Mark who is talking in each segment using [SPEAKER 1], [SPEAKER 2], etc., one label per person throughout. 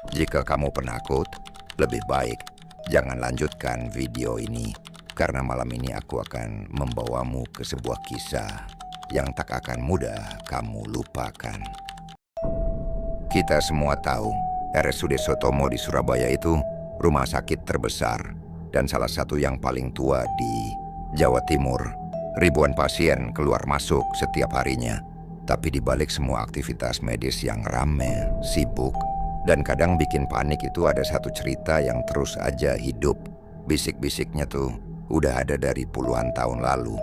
[SPEAKER 1] Jika kamu penakut, lebih baik jangan lanjutkan video ini, karena malam ini aku akan membawamu ke sebuah kisah yang tak akan mudah kamu lupakan. Kita semua tahu, RSUD Sutomo di Surabaya itu rumah sakit terbesar dan salah satu yang paling tua di Jawa Timur. Ribuan pasien keluar masuk setiap harinya. Tapi di balik semua aktivitas medis yang rame, sibuk, dan kadang bikin panik itu ada satu cerita yang terus aja hidup. Bisik-bisiknya tuh udah ada dari puluhan tahun lalu.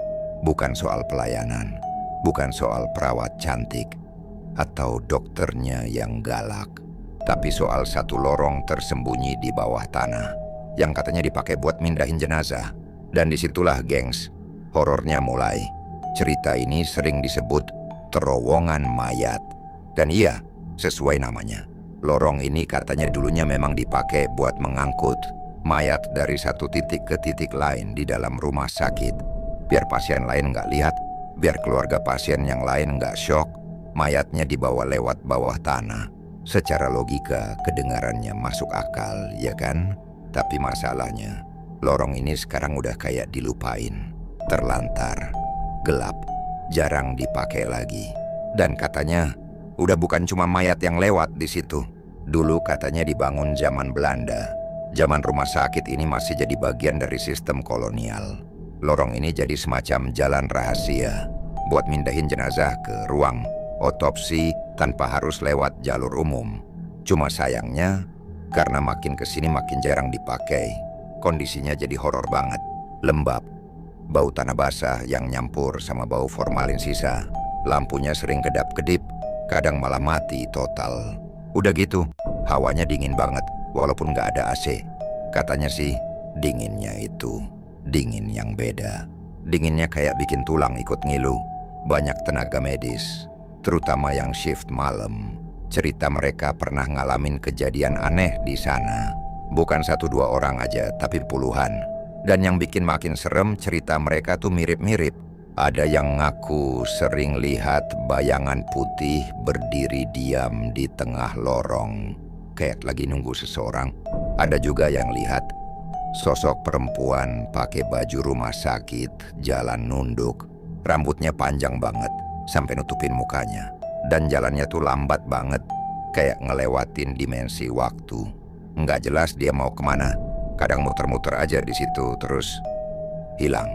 [SPEAKER 1] Bukan soal pelayanan, bukan soal perawat cantik, atau dokternya yang galak. Tapi soal satu lorong tersembunyi di bawah tanah yang katanya dipakai buat mindahin jenazah. Dan disitulah gengs, horornya mulai. Cerita ini sering disebut terowongan mayat. Dan iya, sesuai namanya. Lorong ini katanya dulunya memang dipakai buat mengangkut mayat dari satu titik ke titik lain di dalam rumah sakit. Biar pasien lain nggak lihat, biar keluarga pasien yang lain nggak syok, mayatnya dibawa lewat bawah tanah. Secara logika kedengarannya masuk akal, ya kan? Tapi masalahnya, lorong ini sekarang udah kayak dilupain, terlantar, gelap, jarang dipakai lagi. Dan katanya udah bukan cuma mayat yang lewat di situ. Dulu katanya dibangun zaman Belanda. Zaman rumah sakit ini masih jadi bagian dari sistem kolonial. Lorong ini jadi semacam jalan rahasia buat mindahin jenazah ke ruang otopsi tanpa harus lewat jalur umum. Cuma sayangnya, karena makin kesini makin jarang dipakai, kondisinya jadi horor banget. Lembab, bau tanah basah yang nyampur sama bau formalin sisa. Lampunya sering kedap-kedip, kadang malah mati total. Udah gitu, hawanya dingin banget, walaupun nggak ada AC. Katanya sih, dinginnya itu dingin yang beda. Dinginnya kayak bikin tulang ikut ngilu. Banyak tenaga medis, terutama yang shift malam, cerita mereka pernah ngalamin kejadian aneh di sana. Bukan 1-2 orang aja, tapi puluhan. Dan yang bikin makin serem, cerita mereka tuh mirip-mirip. Ada yang ngaku sering lihat bayangan putih berdiri diam di tengah lorong, kayak lagi nunggu seseorang. Ada juga yang lihat sosok perempuan pakai baju rumah sakit, jalan nunduk. Rambutnya panjang banget, sampai nutupin mukanya. Dan jalannya tuh lambat banget, kayak ngelewatin dimensi waktu. Nggak jelas dia mau kemana. Kadang muter-muter aja di situ, terus hilang.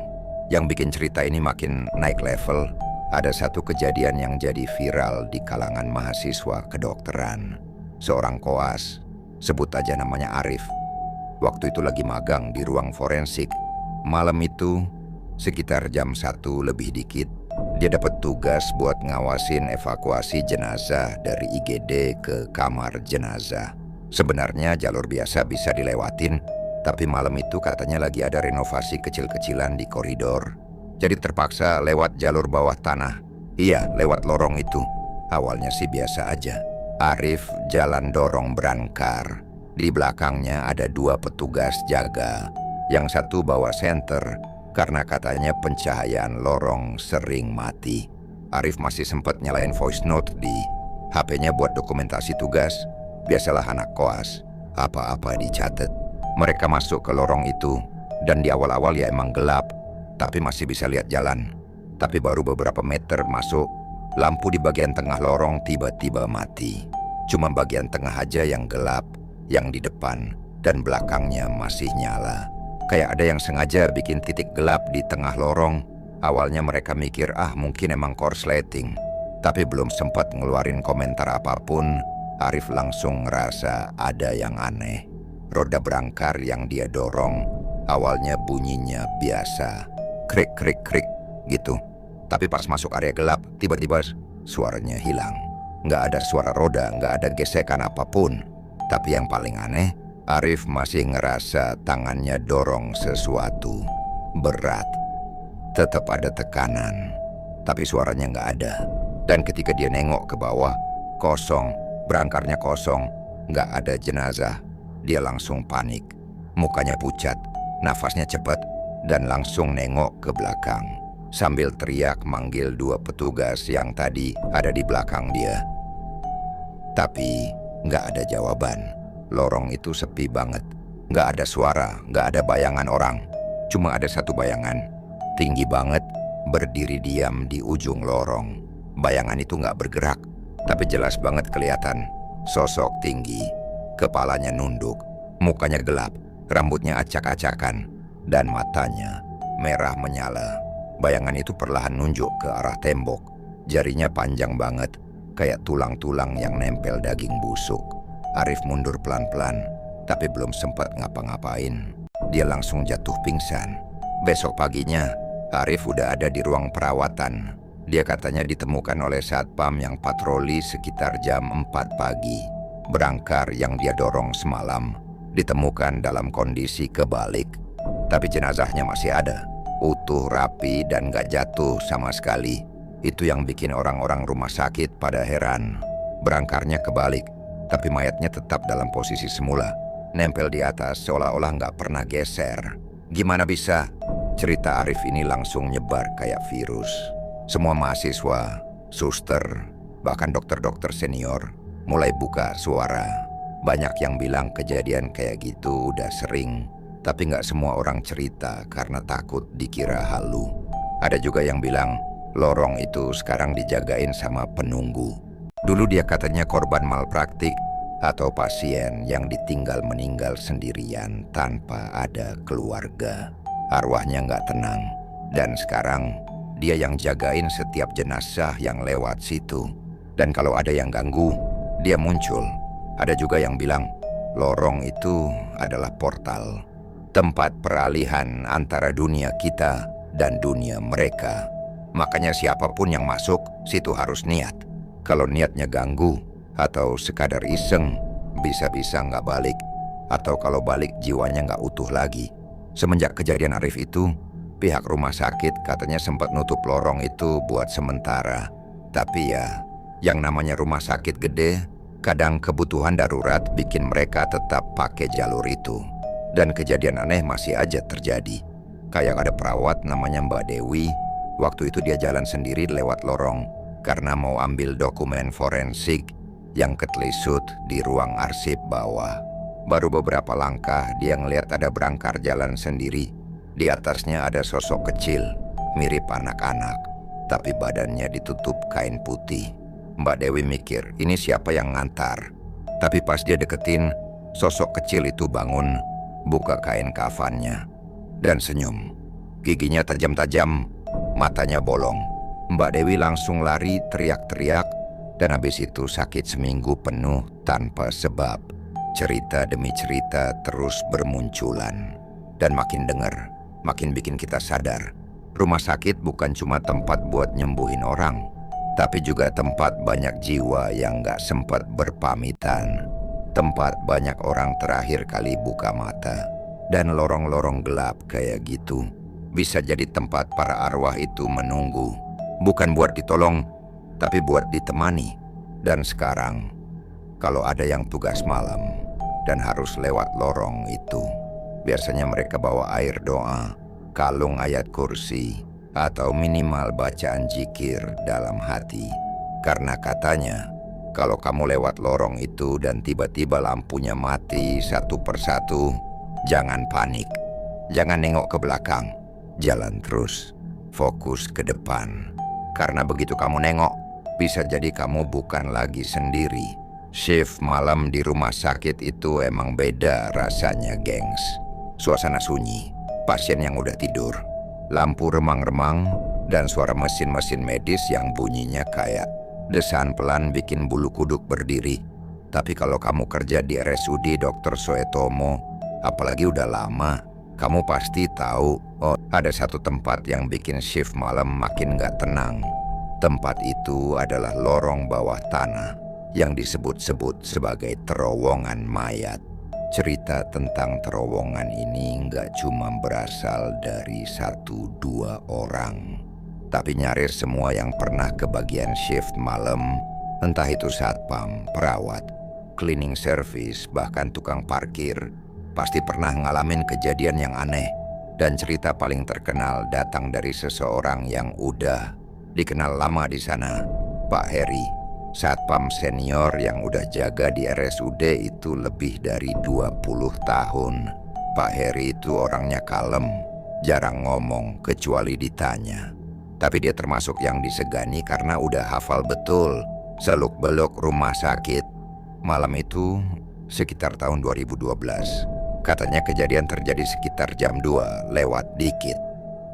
[SPEAKER 1] Yang bikin cerita ini makin naik level, ada satu kejadian yang jadi viral di kalangan mahasiswa kedokteran. Seorang koas, sebut aja namanya Arif. Waktu itu lagi magang di ruang forensik. Malam itu, sekitar jam 1 lebih dikit, dia dapat tugas buat ngawasin evakuasi jenazah dari IGD ke kamar jenazah. Sebenarnya jalur biasa bisa dilewatin, tapi malam itu katanya lagi ada renovasi kecil-kecilan di koridor. Jadi terpaksa lewat jalur bawah tanah. Iya, lewat lorong itu. Awalnya sih biasa aja. Arif jalan dorong berangkar. Di belakangnya ada 2 petugas jaga. Yang satu bawa senter, karena katanya pencahayaan lorong sering mati. Arif masih sempat nyalain voice note di HP-nya buat dokumentasi tugas. Biasalah anak koas, apa-apa dicatat. Mereka masuk ke lorong itu, dan di awal-awal ya emang gelap, tapi masih bisa lihat jalan. Tapi baru beberapa meter masuk, lampu di bagian tengah lorong tiba-tiba mati. Cuma bagian tengah aja yang gelap, yang di depan dan belakangnya masih nyala. Kayak ada yang sengaja bikin titik gelap di tengah lorong. Awalnya mereka mikir, mungkin emang korsleting. Tapi belum sempat ngeluarin komentar apapun, Arif langsung ngerasa ada yang aneh. Roda berangkar yang dia dorong, awalnya bunyinya biasa, krik krik krik gitu. Tapi pas masuk area gelap, tiba-tiba suaranya hilang. Nggak ada suara roda, nggak ada gesekan apapun. Tapi yang paling aneh, Arif masih ngerasa tangannya dorong sesuatu berat. Tetap ada tekanan, tapi suaranya nggak ada. Dan ketika dia nengok ke bawah, kosong, berangkarnya kosong, nggak ada jenazah. Dia langsung panik, mukanya pucat, nafasnya cepat, dan langsung nengok ke belakang. Sambil teriak manggil 2 petugas yang tadi ada di belakang dia. Tapi nggak ada jawaban. Lorong itu sepi banget. Nggak ada suara, nggak ada bayangan orang. Cuma ada satu bayangan, tinggi banget, berdiri diam di ujung lorong. Bayangan itu nggak bergerak, tapi jelas banget kelihatan. Sosok tinggi, kepalanya nunduk, mukanya gelap, rambutnya acak-acakan, dan matanya merah menyala. Bayangan itu perlahan nunjuk ke arah tembok. Jarinya panjang banget, kayak tulang-tulang yang nempel daging busuk. Arif mundur pelan-pelan, tapi belum sempat ngapa-ngapain. Dia langsung jatuh pingsan. Besok paginya, Arif udah ada di ruang perawatan. Dia katanya ditemukan oleh satpam yang patroli sekitar jam 4 pagi. Berangkar yang dia dorong semalam ditemukan dalam kondisi kebalik. Tapi jenazahnya masih ada, utuh, rapi, dan gak jatuh sama sekali. Itu yang bikin orang-orang rumah sakit pada heran. Berangkarnya kebalik, tapi mayatnya tetap dalam posisi semula, nempel di atas seolah-olah gak pernah geser. Gimana bisa? Cerita Arif ini langsung nyebar kayak virus. Semua mahasiswa, suster, bahkan dokter-dokter senior mulai buka suara. Banyak yang bilang kejadian kayak gitu udah sering, tapi nggak semua orang cerita karena takut dikira halu. Ada juga yang bilang lorong itu sekarang dijagain sama penunggu. Dulu dia katanya korban malpraktik atau pasien yang ditinggal meninggal sendirian tanpa ada keluarga. Arwahnya nggak tenang, dan sekarang dia yang jagain setiap jenazah yang lewat situ. Dan kalau ada yang ganggu, dia muncul. Ada juga yang bilang lorong itu adalah portal, tempat peralihan antara dunia kita dan dunia mereka. Makanya siapapun yang masuk, situ harus niat. Kalau niatnya ganggu atau sekadar iseng, bisa-bisa nggak balik. Atau kalau balik jiwanya nggak utuh lagi. Semenjak kejadian Arif itu, pihak rumah sakit katanya sempat nutup lorong itu buat sementara. Tapi ya, yang namanya rumah sakit gede, kadang kebutuhan darurat bikin mereka tetap pakai jalur itu. Dan kejadian aneh masih aja terjadi. Kayak ada perawat namanya Mbak Dewi, waktu itu dia jalan sendiri lewat lorong karena mau ambil dokumen forensik yang ketelisut di ruang arsip bawah. Baru beberapa langkah dia ngeliat ada berangkar jalan sendiri. Di atasnya ada sosok kecil, mirip anak-anak, tapi badannya ditutup kain putih. Mbak Dewi mikir, ini siapa yang ngantar? Tapi pas dia deketin, sosok kecil itu bangun, buka kain kafannya, dan senyum. Giginya tajam-tajam, matanya bolong. Mbak Dewi langsung lari teriak-teriak, dan habis itu sakit seminggu penuh tanpa sebab. Cerita demi cerita terus bermunculan. Dan makin denger, makin bikin kita sadar. Rumah sakit bukan cuma tempat buat nyembuhin orang, tapi juga tempat banyak jiwa yang gak sempat berpamitan. Tempat banyak orang terakhir kali buka mata. Dan lorong-lorong gelap kayak gitu bisa jadi tempat para arwah itu menunggu. Bukan buat ditolong, tapi buat ditemani. Dan sekarang, kalau ada yang tugas malam dan harus lewat lorong itu, biasanya mereka bawa air doa, kalung ayat kursi, atau minimal bacaan zikir dalam hati. Karena katanya, kalau kamu lewat lorong itu dan tiba-tiba lampunya mati satu persatu, jangan panik. Jangan nengok ke belakang. Jalan terus. Fokus ke depan. Karena begitu kamu nengok, bisa jadi kamu bukan lagi sendiri. Shift malam di rumah sakit itu emang beda rasanya, gengs. Suasana sunyi, pasien yang udah tidur, lampu remang-remang, dan suara mesin-mesin medis yang bunyinya kayak desahan pelan bikin bulu kuduk berdiri. Tapi kalau kamu kerja di RSUD Dr. Soetomo, apalagi udah lama, kamu pasti tahu, oh ada satu tempat yang bikin shift malam makin gak tenang. Tempat itu adalah lorong bawah tanah yang disebut-sebut sebagai terowongan mayat. Cerita tentang terowongan ini nggak cuma berasal dari 1-2 orang, tapi nyaris semua yang pernah kebagian shift malam, entah itu satpam, perawat, cleaning service, bahkan tukang parkir, pasti pernah ngalamin kejadian yang aneh. Dan cerita paling terkenal datang dari seseorang yang udah dikenal lama di sana, Pak Heri. Satpam senior yang udah jaga di RSUD itu lebih dari 20 tahun. Pak Heri itu orangnya kalem, jarang ngomong kecuali ditanya. Tapi dia termasuk yang disegani karena udah hafal betul seluk-beluk rumah sakit. Malam itu sekitar tahun 2012. Katanya kejadian terjadi sekitar jam 2 lewat dikit.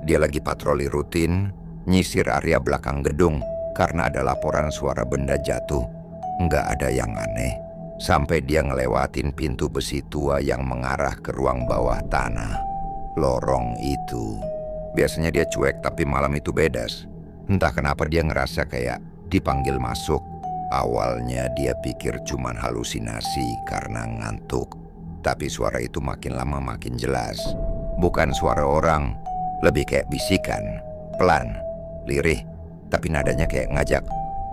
[SPEAKER 1] Dia lagi patroli rutin, nyisir area belakang gedung karena ada laporan suara benda jatuh. Nggak ada yang aneh, sampai dia ngelewatin pintu besi tua yang mengarah ke ruang bawah tanah. Lorong itu. Biasanya dia cuek, tapi malam itu bedas. Entah kenapa dia ngerasa kayak dipanggil masuk. Awalnya dia pikir cuman halusinasi karena ngantuk. Tapi suara itu makin lama makin jelas. Bukan suara orang, lebih kayak bisikan, pelan, lirih, tapi nadanya kayak ngajak,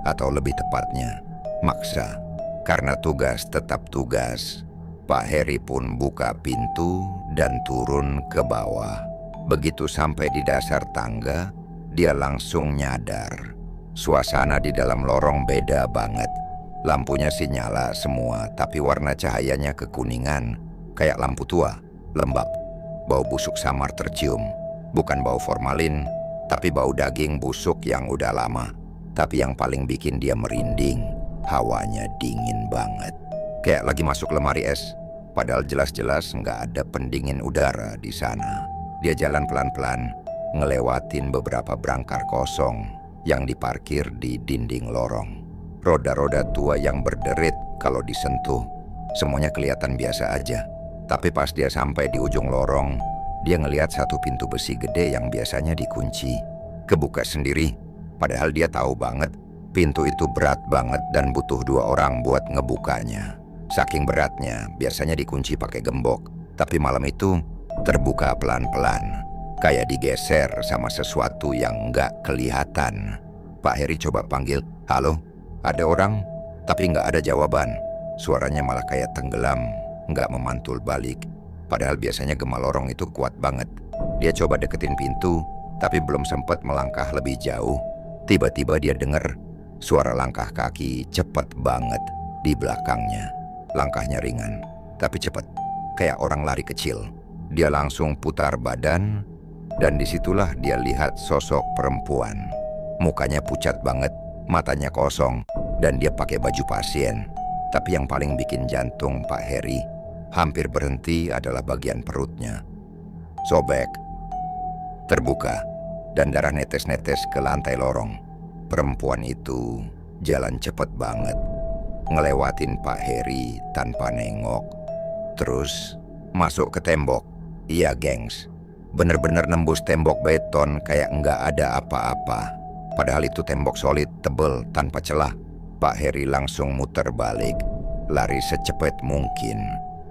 [SPEAKER 1] atau lebih tepatnya, maksa. Karena tugas tetap tugas, Pak Heri pun buka pintu dan turun ke bawah. Begitu sampai di dasar tangga, dia langsung nyadar. Suasana di dalam lorong beda banget. Lampunya sih nyala semua, tapi warna cahayanya kekuningan, kayak lampu tua, lembab. Bau busuk samar tercium, bukan bau formalin, tapi bau daging busuk yang udah lama. Tapi yang paling bikin dia merinding, hawanya dingin banget. Kayak lagi masuk lemari es, padahal jelas-jelas nggak ada pendingin udara di sana. Dia jalan pelan-pelan, ngelewatin beberapa brangkar kosong yang diparkir di dinding lorong. Roda-roda tua yang berderit kalau disentuh, semuanya kelihatan biasa aja. Tapi pas dia sampai di ujung lorong, dia ngelihat satu pintu besi gede yang biasanya dikunci. Kebuka sendiri, padahal dia tahu banget pintu itu berat banget dan butuh 2 orang buat ngebukanya. Saking beratnya, biasanya dikunci pakai gembok. Tapi malam itu terbuka pelan-pelan, kayak digeser sama sesuatu yang nggak kelihatan. Pak Heri coba panggil, "Halo, ada orang?" Tapi nggak ada jawaban. Suaranya malah kayak tenggelam, nggak memantul balik. Padahal biasanya gema lorong itu kuat banget. Dia coba deketin pintu, tapi belum sempat melangkah lebih jauh. Tiba-tiba dia dengar suara langkah kaki cepet banget di belakangnya. Langkahnya ringan, tapi cepet, kayak orang lari kecil. Dia langsung putar badan, dan disitulah dia lihat sosok perempuan. Mukanya pucat banget, matanya kosong, dan dia pakai baju pasien. Tapi yang paling bikin jantung Pak Heri hampir berhenti adalah bagian perutnya. Sobek, terbuka, dan darah netes-netes ke lantai lorong. Perempuan itu jalan cepet banget, ngelewatin Pak Heri tanpa nengok. Terus masuk ke tembok. Iya gengs, bener-bener nembus tembok beton kayak nggak ada apa-apa. Padahal itu tembok solid, tebel, tanpa celah. Pak Heri langsung muter balik, lari secepat mungkin,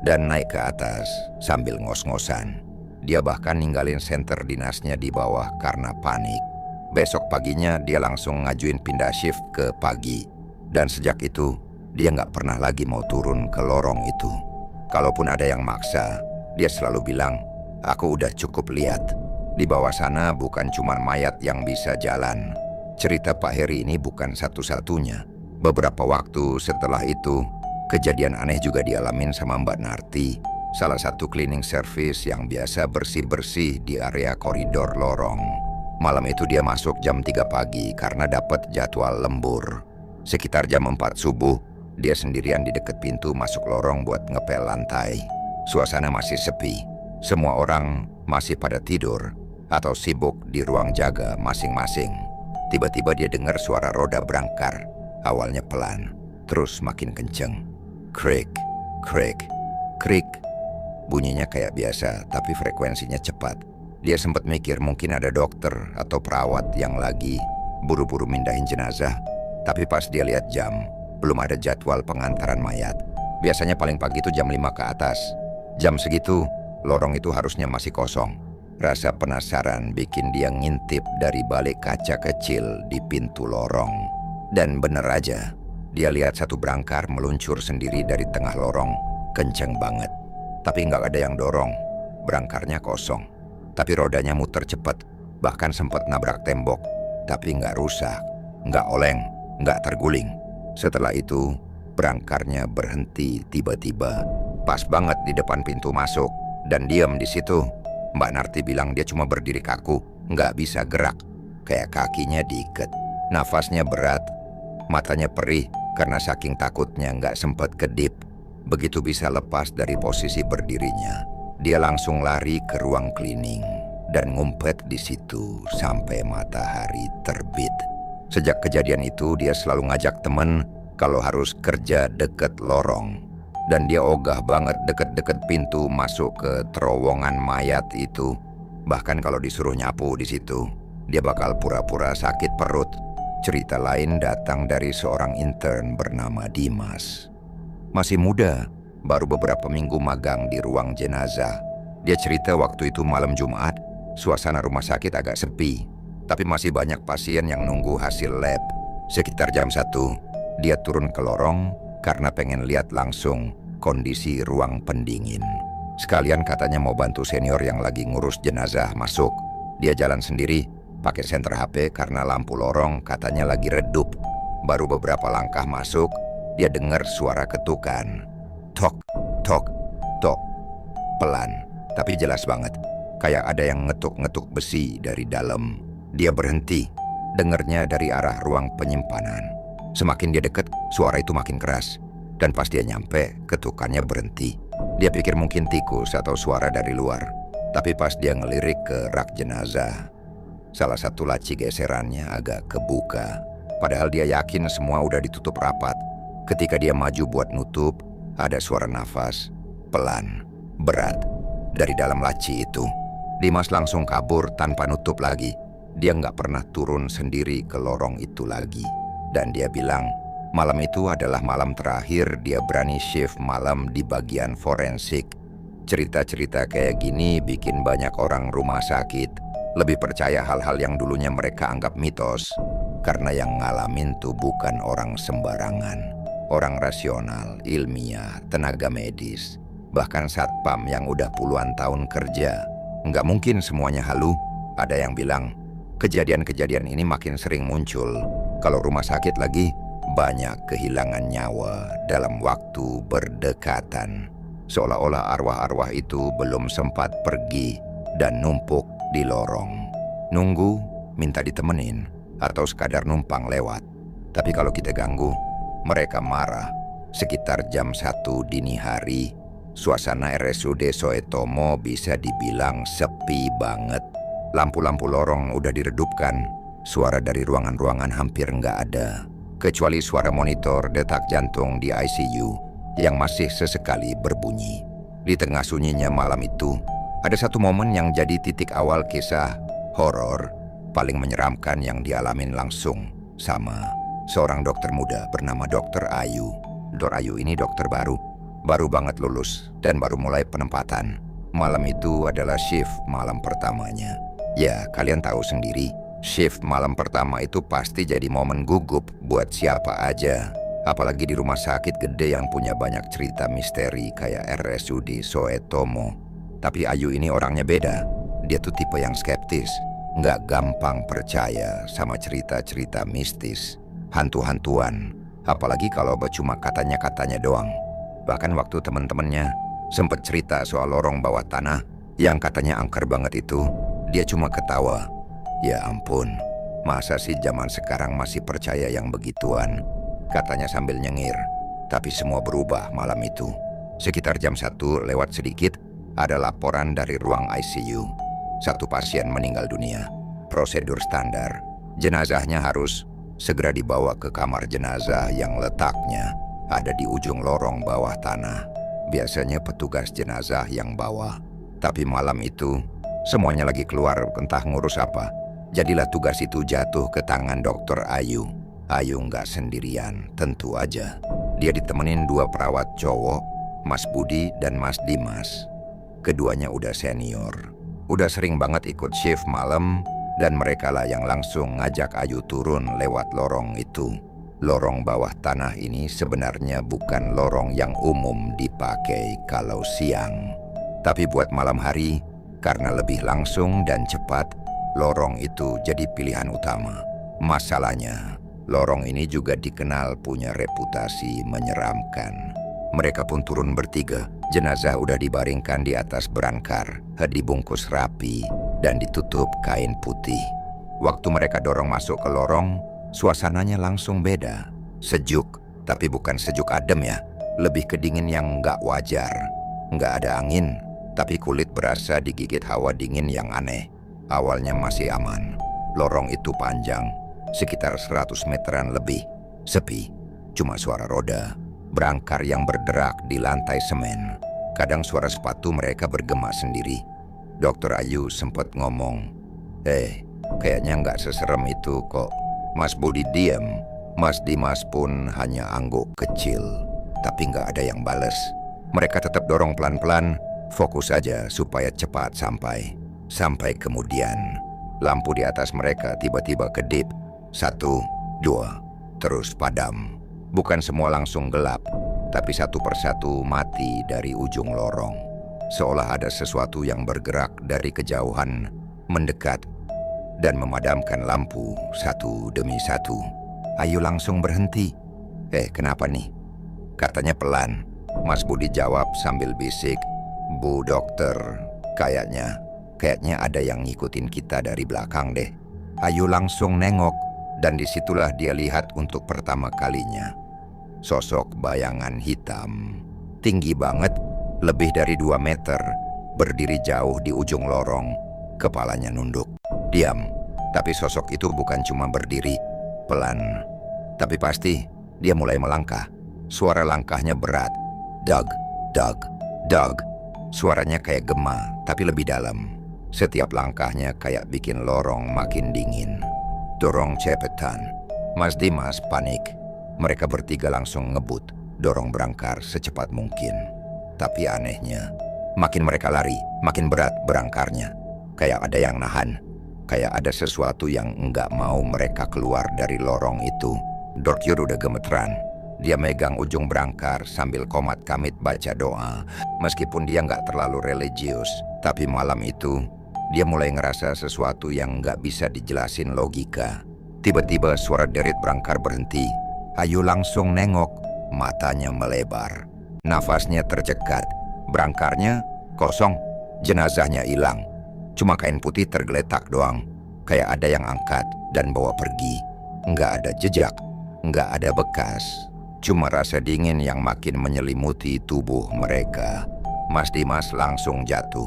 [SPEAKER 1] dan naik ke atas sambil ngos-ngosan. Dia bahkan ninggalin senter dinasnya di bawah karena panik. Besok paginya dia langsung ngajuin pindah shift ke pagi. Dan sejak itu, dia nggak pernah lagi mau turun ke lorong itu. Kalaupun ada yang maksa, dia selalu bilang, "Aku udah cukup lihat. Di bawah sana bukan cuma mayat yang bisa jalan." Cerita Pak Heri ini bukan satu-satunya. Beberapa waktu setelah itu, kejadian aneh juga dialamin sama Mbak Narti, salah satu cleaning service yang biasa bersih-bersih di area koridor lorong. Malam itu dia masuk jam 3 pagi karena dapat jadwal lembur. Sekitar jam 4 subuh, dia sendirian di dekat pintu masuk lorong buat ngepel lantai. Suasana masih sepi. Semua orang masih pada tidur atau sibuk di ruang jaga masing-masing. Tiba-tiba dia dengar suara roda brangkar. Awalnya pelan, terus makin kenceng. Krik, krik, krik. Bunyinya kayak biasa, tapi frekuensinya cepat. Dia sempat mikir mungkin ada dokter atau perawat yang lagi buru-buru mindahin jenazah. Tapi pas dia lihat jam, belum ada jadwal pengantaran mayat. Biasanya paling pagi itu jam 5 ke atas. Jam segitu, lorong itu harusnya masih kosong. Rasa penasaran bikin dia ngintip dari balik kaca kecil di pintu lorong. Dan bener aja, dia lihat satu brangkar meluncur sendiri dari tengah lorong, kenceng banget. Tapi nggak ada yang dorong, brangkarnya kosong. Tapi rodanya muter cepat, bahkan sempat nabrak tembok. Tapi nggak rusak, nggak oleng, nggak terguling. Setelah itu, berangkarnya berhenti tiba-tiba, pas banget di depan pintu masuk, dan diam di situ. Mbak Narti bilang dia cuma berdiri kaku, nggak bisa gerak, kayak kakinya diikat. Nafasnya berat, matanya perih karena saking takutnya nggak sempat kedip. Begitu bisa lepas dari posisi berdirinya, dia langsung lari ke ruang cleaning dan ngumpet di situ sampai matahari terbit. Sejak kejadian itu dia selalu ngajak temen kalau harus kerja deket lorong. Dan dia ogah banget deket-deket pintu masuk ke terowongan mayat itu. Bahkan kalau disuruh nyapu di situ, dia bakal pura-pura sakit perut. Cerita lain datang dari seorang intern bernama Dimas. Masih muda, baru beberapa minggu magang di ruang jenazah. Dia cerita waktu itu malam Jumat, suasana rumah sakit agak sepi, tapi masih banyak pasien yang nunggu hasil lab. Sekitar jam 1, dia turun ke lorong karena pengen lihat langsung kondisi ruang pendingin. Sekalian katanya mau bantu senior yang lagi ngurus jenazah masuk. Dia jalan sendiri, pakai senter HP karena lampu lorong katanya lagi redup. Baru beberapa langkah masuk, dia dengar suara ketukan. Tok, tok, tok. Pelan, tapi jelas banget. Kayak ada yang ngetuk-ngetuk besi dari dalam. Dia berhenti, dengernya dari arah ruang penyimpanan. Semakin dia dekat, suara itu makin keras. Dan pas dia nyampe, ketukannya berhenti. Dia pikir mungkin tikus atau suara dari luar. Tapi pas dia ngelirik ke rak jenazah, salah satu laci geserannya agak kebuka. Padahal dia yakin semua udah ditutup rapat. Ketika dia maju buat nutup, ada suara nafas, pelan, berat, dari dalam laci itu. Dimas langsung kabur tanpa nutup lagi. Dia nggak pernah turun sendiri ke lorong itu lagi. Dan dia bilang, malam itu adalah malam terakhir dia berani shift malam di bagian forensik. Cerita-cerita kayak gini bikin banyak orang rumah sakit lebih percaya hal-hal yang dulunya mereka anggap mitos. Karena yang ngalamin tuh bukan orang sembarangan. Orang rasional, ilmiah, tenaga medis, bahkan satpam yang udah puluhan tahun kerja. Nggak mungkin semuanya halu. Ada yang bilang, kejadian-kejadian ini makin sering muncul kalau rumah sakit lagi banyak kehilangan nyawa dalam waktu berdekatan. Seolah-olah arwah-arwah itu belum sempat pergi dan numpuk di lorong. Nunggu, minta ditemenin, atau sekadar numpang lewat. Tapi kalau kita ganggu, mereka marah. Sekitar jam 1 dini hari, suasana RSUD Soetomo bisa dibilang sepi banget. Lampu-lampu lorong udah diredupkan, suara dari ruangan-ruangan hampir nggak ada. Kecuali suara monitor detak jantung di ICU yang masih sesekali berbunyi. Di tengah sunyinya malam itu, ada satu momen yang jadi titik awal kisah horor paling menyeramkan yang dialamin langsung sama seorang dokter muda bernama Dr. Ayu. Dr. Ayu ini dokter baru banget lulus dan baru mulai penempatan. Malam itu adalah shift malam pertamanya. Ya, kalian tahu sendiri, shift malam pertama itu pasti jadi momen gugup buat siapa aja. Apalagi di rumah sakit gede yang punya banyak cerita misteri kayak RSUD Soetomo. Tapi Ayu ini orangnya beda. Dia tuh tipe yang skeptis, nggak gampang percaya sama cerita-cerita mistis, hantu-hantuan, apalagi kalau cuma katanya-katanya doang. Bahkan waktu temen-temennya sempet cerita soal lorong bawah tanah yang katanya angker banget itu, dia cuma ketawa. Ya ampun, masa sih zaman sekarang masih percaya yang begituan? Katanya sambil nyengir. Tapi semua berubah malam itu. Sekitar jam 1 lewat sedikit, ada laporan dari ruang ICU. Satu pasien meninggal dunia. Prosedur standar. Jenazahnya harus segera dibawa ke kamar jenazah yang letaknya ada di ujung lorong bawah tanah. Biasanya petugas jenazah yang bawa. Tapi malam itu, semuanya lagi keluar entah ngurus apa. Jadilah tugas itu jatuh ke tangan Dr. Ayu. Ayu nggak sendirian, tentu aja. Dia ditemenin 2 perawat cowok, Mas Budi dan Mas Dimas. Keduanya udah senior. Udah sering banget ikut shift malam, dan mereka lah yang langsung ngajak Ayu turun lewat lorong itu. Lorong bawah tanah ini sebenarnya bukan lorong yang umum dipakai kalau siang. Tapi buat malam hari, karena lebih langsung dan cepat, lorong itu jadi pilihan utama. Masalahnya, Lorong ini juga dikenal punya reputasi menyeramkan. Mereka pun turun bertiga. Jenazah udah dibaringkan di atas berangkar, dibungkus rapi, dan ditutup kain putih. Waktu mereka dorong masuk ke lorong, suasananya langsung beda. Sejuk, tapi bukan sejuk adem ya. Lebih ke dingin yang nggak wajar. Nggak ada angin, tapi kulit berasa digigit hawa dingin yang aneh. Awalnya masih aman. Lorong itu panjang, sekitar 100 meteran lebih. Sepi, cuma suara roda, berangkar yang berderak di lantai semen. Kadang suara sepatu mereka bergema sendiri. Dokter Ayu sempat ngomong, kayaknya nggak seserem itu kok. Mas Budi diam. Mas Dimas pun hanya angguk kecil. Tapi nggak ada yang bales. Mereka tetap dorong pelan-pelan, fokus aja supaya cepat sampai. Sampai kemudian, lampu di atas mereka tiba-tiba kedip. 1, 2, terus padam. Bukan semua langsung gelap, tapi satu persatu mati dari ujung lorong. Seolah ada sesuatu yang bergerak dari kejauhan, mendekat, dan memadamkan lampu satu demi satu. Ayu langsung berhenti. Kenapa nih? Katanya pelan. Mas Budi jawab sambil bisik, Bu dokter, kayaknya ada yang ngikutin kita dari belakang deh. Ayu langsung nengok, dan disitulah dia lihat untuk pertama kalinya. Sosok bayangan hitam, tinggi banget, lebih dari 2 meter, berdiri jauh di ujung lorong, kepalanya nunduk. Diam, tapi sosok itu bukan cuma berdiri, pelan. Tapi pasti, dia mulai melangkah. Suara langkahnya berat. Dug, dug, dug. Suaranya kayak gema, tapi lebih dalam. Setiap langkahnya kayak bikin lorong makin dingin. Dorong cepetan. Mas Dimas panik. Mereka bertiga langsung ngebut, dorong berangkar secepat mungkin. Tapi anehnya, makin mereka lari, makin berat berangkarnya. Kayak ada yang nahan. Kayak ada sesuatu yang nggak mau mereka keluar dari lorong itu. Dorkyur udah gemeteran. Dia megang ujung berangkar sambil komat kamit baca doa. Meskipun dia nggak terlalu religius, tapi malam itu dia mulai ngerasa sesuatu yang nggak bisa dijelasin logika. Tiba-tiba suara derit berangkar berhenti. Ayu langsung nengok, matanya melebar. Nafasnya tercekat. Berangkarnya kosong, jenazahnya hilang. Cuma kain putih tergeletak doang. Kayak ada yang angkat dan bawa pergi. Nggak ada jejak, nggak ada bekas. Cuma rasa dingin yang makin menyelimuti tubuh mereka. Mas Dimas langsung jatuh,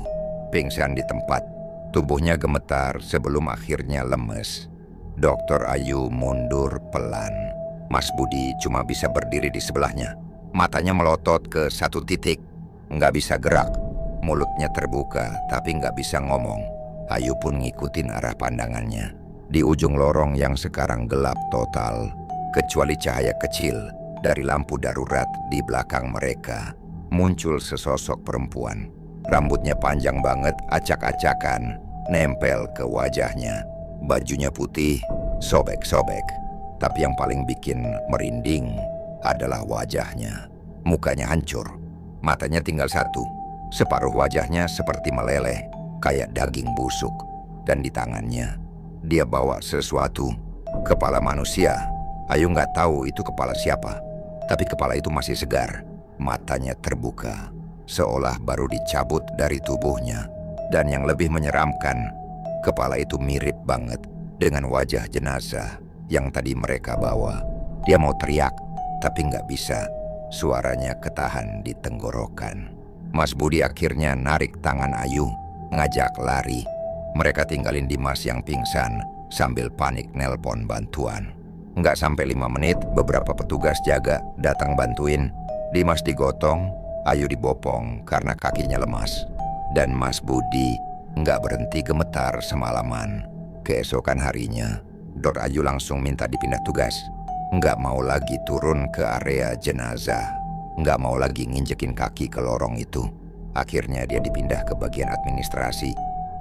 [SPEAKER 1] pingsan di tempat. Tubuhnya gemetar sebelum akhirnya lemes. Dokter Ayu mundur pelan. Mas Budi cuma bisa berdiri di sebelahnya. Matanya melotot ke satu titik. Nggak bisa gerak. Mulutnya terbuka tapi nggak bisa ngomong. Ayu pun ngikutin arah pandangannya. Di ujung lorong yang sekarang gelap total, kecuali cahaya kecil dari lampu darurat di belakang mereka, muncul sesosok perempuan. Rambutnya panjang banget, acak-acakan, nempel ke wajahnya. Bajunya putih, sobek-sobek. Tapi yang paling bikin merinding adalah wajahnya. Mukanya hancur, matanya tinggal satu. Separuh wajahnya seperti meleleh, kayak daging busuk. Dan di tangannya, dia bawa sesuatu. Kepala manusia. Ayu nggak tahu itu kepala siapa. Tapi kepala itu masih segar. Matanya terbuka, seolah baru dicabut dari tubuhnya. Dan yang lebih menyeramkan, kepala itu mirip banget dengan wajah jenazah yang tadi mereka bawa. Dia mau teriak, tapi nggak bisa. Suaranya ketahan di tenggorokan. Mas Budi akhirnya narik tangan Ayu, ngajak lari. Mereka tinggalin Dimas yang pingsan sambil panik nelpon bantuan. Nggak sampai 5 menit, beberapa petugas jaga datang bantuin. Dimas digotong, Ayu dibopong karena kakinya lemas. Dan Mas Budi nggak berhenti gemetar semalaman. Keesokan harinya, Dr. Ayu langsung minta dipindah tugas. Nggak mau lagi turun ke area jenazah. Nggak mau lagi nginjekin kaki ke lorong itu. Akhirnya dia dipindah ke bagian administrasi.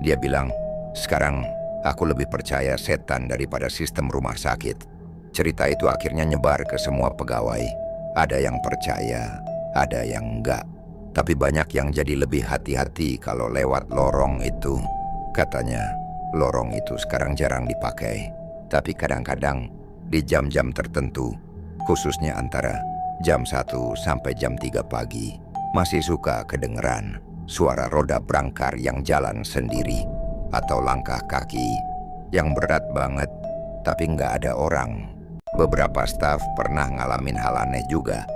[SPEAKER 1] Dia bilang, sekarang aku lebih percaya setan daripada sistem rumah sakit. Cerita itu akhirnya nyebar ke semua pegawai. Ada yang percaya, ada yang enggak. Tapi banyak yang jadi lebih hati-hati kalau lewat lorong itu. Katanya, lorong itu sekarang jarang dipakai. Tapi kadang-kadang di jam-jam tertentu, khususnya antara jam 1 sampai jam 3 pagi, masih suka kedengeran suara roda brangkar yang jalan sendiri atau langkah kaki yang berat banget tapi nggak ada orang. Beberapa staf pernah ngalamin hal aneh juga,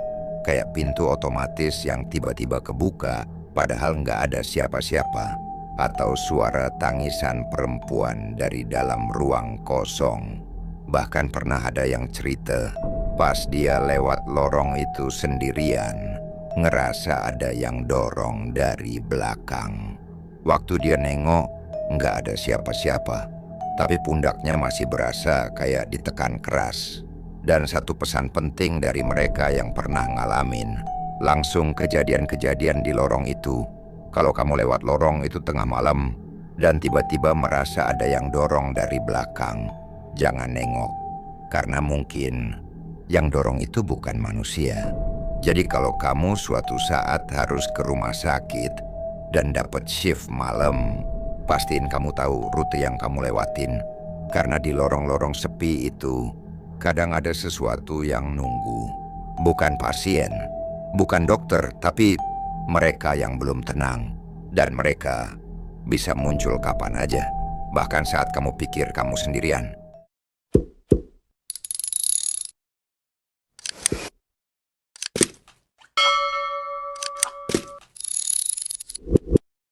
[SPEAKER 1] kayak pintu otomatis yang tiba-tiba kebuka padahal nggak ada siapa-siapa, atau suara tangisan perempuan dari dalam ruang kosong. Bahkan pernah ada yang cerita pas dia lewat lorong itu sendirian, ngerasa ada yang dorong dari belakang. Waktu dia nengok, nggak ada siapa-siapa, tapi pundaknya masih berasa kayak ditekan keras. Dan satu pesan penting dari mereka yang pernah ngalamin langsung kejadian-kejadian di lorong itu. Kalau kamu lewat lorong itu tengah malam dan tiba-tiba merasa ada yang dorong dari belakang, jangan nengok, karena mungkin yang dorong itu bukan manusia. Jadi kalau kamu suatu saat harus ke rumah sakit dan dapat shift malam, pastiin kamu tahu rute yang kamu lewatin, karena di lorong-lorong sepi itu kadang ada sesuatu yang nunggu. Bukan pasien, bukan dokter, tapi mereka yang belum tenang. Dan mereka bisa muncul kapan aja, bahkan saat kamu pikir kamu sendirian.